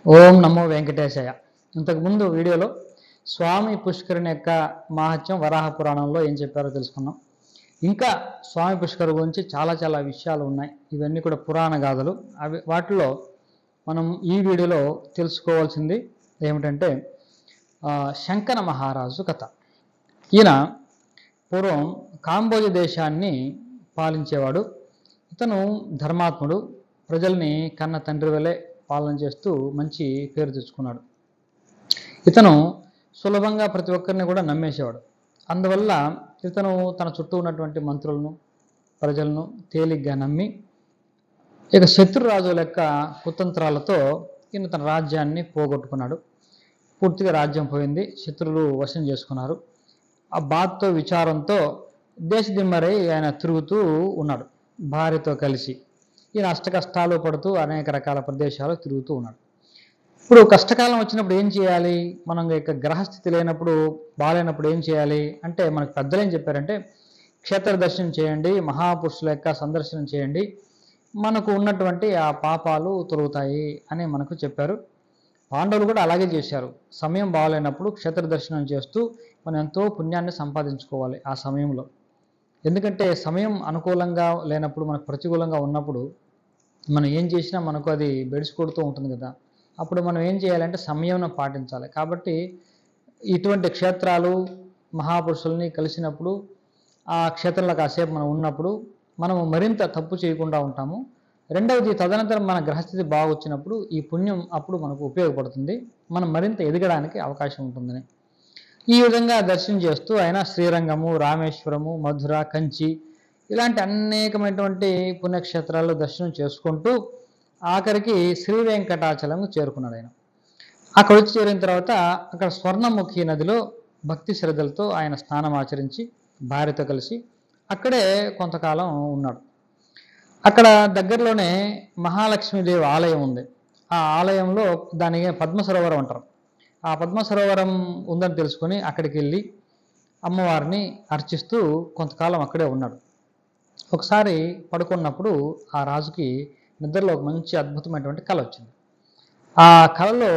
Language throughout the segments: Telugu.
ఓం నమో వెంకటేశాయ. ఇంతకుముందు వీడియోలో స్వామి పుష్కరుని యొక్క మహత్యం వరాహ పురాణంలో ఏం చెప్పారో తెలుసుకున్నాం. ఇంకా స్వామి పుష్కరు గురించి చాలా చాలా విషయాలు ఉన్నాయి. ఇవన్నీ కూడా పురాణ గాథలు. వాటిలో మనం ఈ వీడియోలో తెలుసుకోవాల్సింది ఏమిటంటే శంకర మహారాజు కథ. ఈయన పూర్వం కాంబోజ దేశాన్ని పాలించేవాడు. ఇతను ధర్మాత్ముడు, ప్రజల్ని కన్న తండ్రి వలె పాలన చేస్తూ మంచి పేరు తెచ్చుకున్నాడు. ఇతను సులభంగా ప్రతి ఒక్కరిని కూడా నమ్మేసేవాడు. అందువల్ల ఇతను తన చుట్టూ ఉన్నటువంటి మంత్రులను, ప్రజలను తేలిగ్గా నమ్మి ఇక శత్రురాజు లెక్క కుతంత్రాలతో ఈయన తన రాజ్యాన్ని పోగొట్టుకున్నాడు. పూర్తిగా రాజ్యం పోయింది, శత్రువులు వశం చేసుకున్నారు. ఆ బాధతో విచారంతో దేశదిమ్మరై ఆయన తిరుగుతూ ఉన్నాడు భార్యతో కలిసి. ఈయన అష్టకష్టాలు పడుతూ అనేక రకాల ప్రదేశాలు తిరుగుతూ ఉన్నాడు. ఇప్పుడు కష్టకాలం వచ్చినప్పుడు ఏం చేయాలి, మనం ఇక గ్రహస్థితి లేనప్పుడు, బాగాలేనప్పుడు ఏం చేయాలి అంటే మనకు పెద్దలు ఏం చెప్పారంటే క్షేత్ర దర్శనం చేయండి, మహాపురుషుల యొక్క సందర్శనం చేయండి, మనకు ఉన్నటువంటి ఆ పాపాలు తొలుగుతాయి అని మనకు చెప్పారు. పాండవులు కూడా అలాగే చేశారు. సమయం బాగాలేనప్పుడు క్షేత్ర దర్శనం చేస్తూ మనం ఎంతో పుణ్యాన్ని సంపాదించుకోవాలి ఆ సమయంలో. ఎందుకంటే సమయం అనుకూలంగా లేనప్పుడు, మనకు ప్రతికూలంగా ఉన్నప్పుడు మనం ఏం చేసినా మనకు అది బెడిసి కొడుతూ ఉంటుంది కదా. అప్పుడు మనం ఏం చేయాలంటే సంయమనం పాటించాలి. కాబట్టి ఇటువంటి క్షేత్రాలు మహాపురుషుల్ని కలిసినప్పుడు, ఆ క్షేత్రంలో కాసేపు మనం ఉన్నప్పుడు మనము మరింత తప్పు చేయకుండా ఉంటాము. రెండవది, తదనంతరం మన గ్రహస్థితి బాగొచ్చినప్పుడు ఈ పుణ్యం అప్పుడు మనకు ఉపయోగపడుతుంది, మనం మరింత ఎదగడానికి అవకాశం ఉంటుందని. ఈ విధంగా దర్శనం చేస్తూ ఆయన శ్రీరంగము, రామేశ్వరము, మధుర, కంచి ఇలాంటి అనేకమైనటువంటి పుణ్యక్షేత్రాల్లో దర్శనం చేసుకుంటూ ఆఖరికి శ్రీ వెంకటాచలం చేరుకున్నాడు. ఆయన అక్కడ వచ్చి చేరిన తర్వాత అక్కడ స్వర్ణముఖి నదిలో భక్తి శ్రద్ధలతో ఆయన స్నానం ఆచరించి భార్యతో కలిసి అక్కడే కొంతకాలం ఉన్నాడు. అక్కడ దగ్గరలోనే మహాలక్ష్మీదేవి ఆలయం ఉంది. ఆ ఆలయంలో దానికి పద్మసరోవరం అంటారు. ఆ పద్మసరోవరం ఉందని తెలుసుకొని అక్కడికి వెళ్ళి అమ్మవారిని అర్చిస్తూ కొంతకాలం అక్కడే ఉన్నాడు. ఒకసారి పడుకున్నప్పుడు ఆ రాజుకి నిద్రలో ఒక మంచి అద్భుతమైనటువంటి కళ వచ్చింది. ఆ కళలో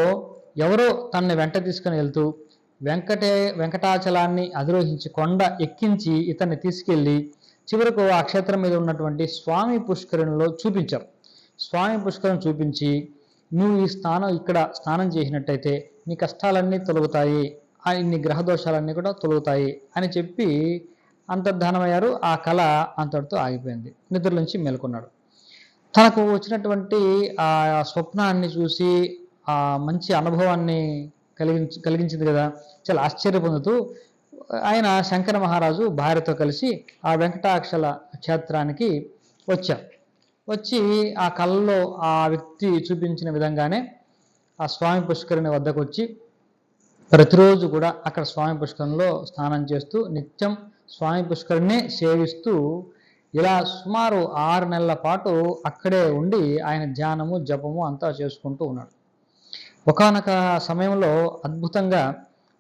ఎవరో తనని వెంట తీసుకుని వెళ్తూ వెంకటాచలాన్ని అధిరోహించి కొండ ఎక్కించి ఇతన్ని తీసుకెళ్ళి చివరకు ఆ క్షేత్రం మీద ఉన్నటువంటి స్వామి పుష్కరిణిలో చూపించారు. స్వామి పుష్కరిణి చూపించి, నువ్వు ఇక్కడ స్నానం చేసినట్టయితే నీ కష్టాలన్నీ తొలగుతాయి, నీ గ్రహదోషాలన్నీ కూడా తొలగుతాయి అని చెప్పి అంతర్ధానమయ్యారు. ఆ కళ అంతటితో ఆగిపోయింది. నిద్ర నుంచి మేల్కొన్నాడు. తనకు వచ్చినటువంటి ఆ స్వప్నాన్ని చూసి ఆ మంచి అనుభవాన్ని కలిగించింది కదా, చాలా ఆశ్చర్య పొందుతూ ఆయన శంకర మహారాజు భార్యతో కలిసి ఆ వెంకటాచల క్షేత్రానికి వచ్చారు. వచ్చి ఆ కళలో ఆ వ్యక్తి చూపించిన విధంగానే ఆ స్వామి పుష్కరిణి వద్దకు వచ్చి ప్రతిరోజు కూడా అక్కడ స్వామి పుష్కరిణిలో స్నానం చేస్తూ నిత్యం స్వామి పుష్కరిణిని సేవిస్తూ ఇలా సుమారు 6 నెలల పాటు అక్కడే ఉండి ఆయన ధ్యానము జపము అంతా చేసుకుంటూ ఉన్నాడు. ఒకానొక సమయంలో అద్భుతంగా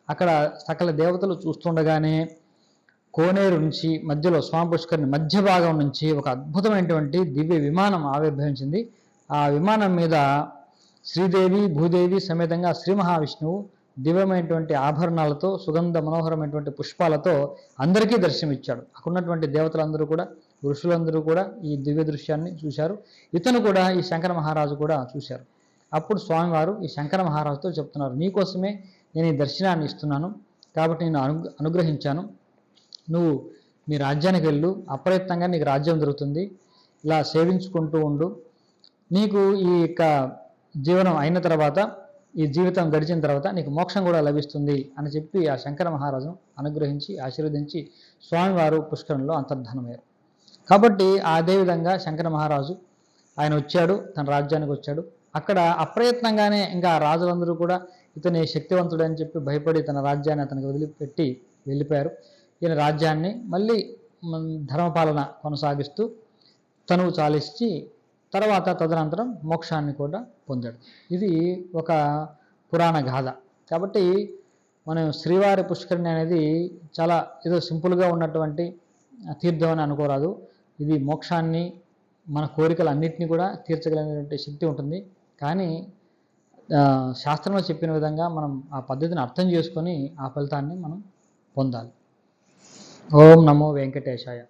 అక్కడ సకల దేవతలు చూస్తుండగానే కోనేరు నుంచి మధ్యలో స్వామి పుష్కరిణి మధ్య భాగం నుంచి ఒక అద్భుతమైనటువంటి దివ్య విమానం ఆవిర్భవించింది. ఆ విమానం మీద శ్రీదేవి భూదేవి సమేతంగా శ్రీ మహావిష్ణువు దివ్యమైనటువంటి ఆభరణాలతో, సుగంధ మనోహరమైనటువంటి పుష్పాలతో అందరికీ దర్శనమిచ్చాడు. అక్కడ ఉన్నటువంటి దేవతలందరూ కూడా, ఋషులందరూ కూడా ఈ దివ్య దృశ్యాన్ని చూశారు. ఇతను కూడా, ఈ శంకర మహారాజు కూడా చూశారు. అప్పుడు స్వామివారు ఈ శంకర మహారాజుతో చెప్తున్నారు, నీకోసమే నేను ఈ దర్శనాన్ని ఇస్తున్నాను, కాబట్టి నేను అనుగ్రహించాను. నువ్వు మీ రాజ్యానికి వెళ్ళు, అప్రయత్నంగా నీకు రాజ్యం దొరుకుతుంది, ఇలా సేవించుకుంటూ ఉండు, నీకు ఈ యొక్క జీవనం అయిన తర్వాత, ఈ జీవితం గడిచిన తర్వాత నీకు మోక్షం కూడా లభిస్తుంది అని చెప్పి ఆ శంకర మహారాజును అనుగ్రహించి ఆశీర్వదించి స్వామివారు పుష్కరంలో అంతర్ధానమయ్యారు. కాబట్టి అదేవిధంగా శంకర మహారాజు ఆయన వచ్చాడు, తన రాజ్యానికి వచ్చాడు. అక్కడ అప్రయత్నంగానే ఇంకా రాజులందరూ కూడా ఇతని శక్తివంతుడని చెప్పి భయపడి తన రాజ్యాన్ని అతనికి వదిలిపెట్టి వెళ్ళిపోయారు. ఈయన రాజ్యాన్ని మళ్ళీ ధర్మపాలన కొనసాగిస్తూ తనువు చాలించి తర్వాత తదనంతరం మోక్షాన్ని కూడా పొందాడు. ఇది ఒక పురాణ గాథ. కాబట్టి మనం శ్రీవారి పుష్కరిణి అనేది చాలా ఏదో సింపుల్గా ఉన్నటువంటి తీర్థం అని అనుకోరాదు. ఇది మోక్షాన్ని, మన కోరికలు అన్నింటినీ కూడా తీర్చగలిగినటువంటి శక్తి ఉంటుంది. కానీ శాస్త్రంలో చెప్పిన విధంగా మనం ఆ పద్ధతిని అర్థం చేసుకొని ఆ ఫలితాన్ని మనం పొందాలి. ఓం నమో వెంకటేశాయ.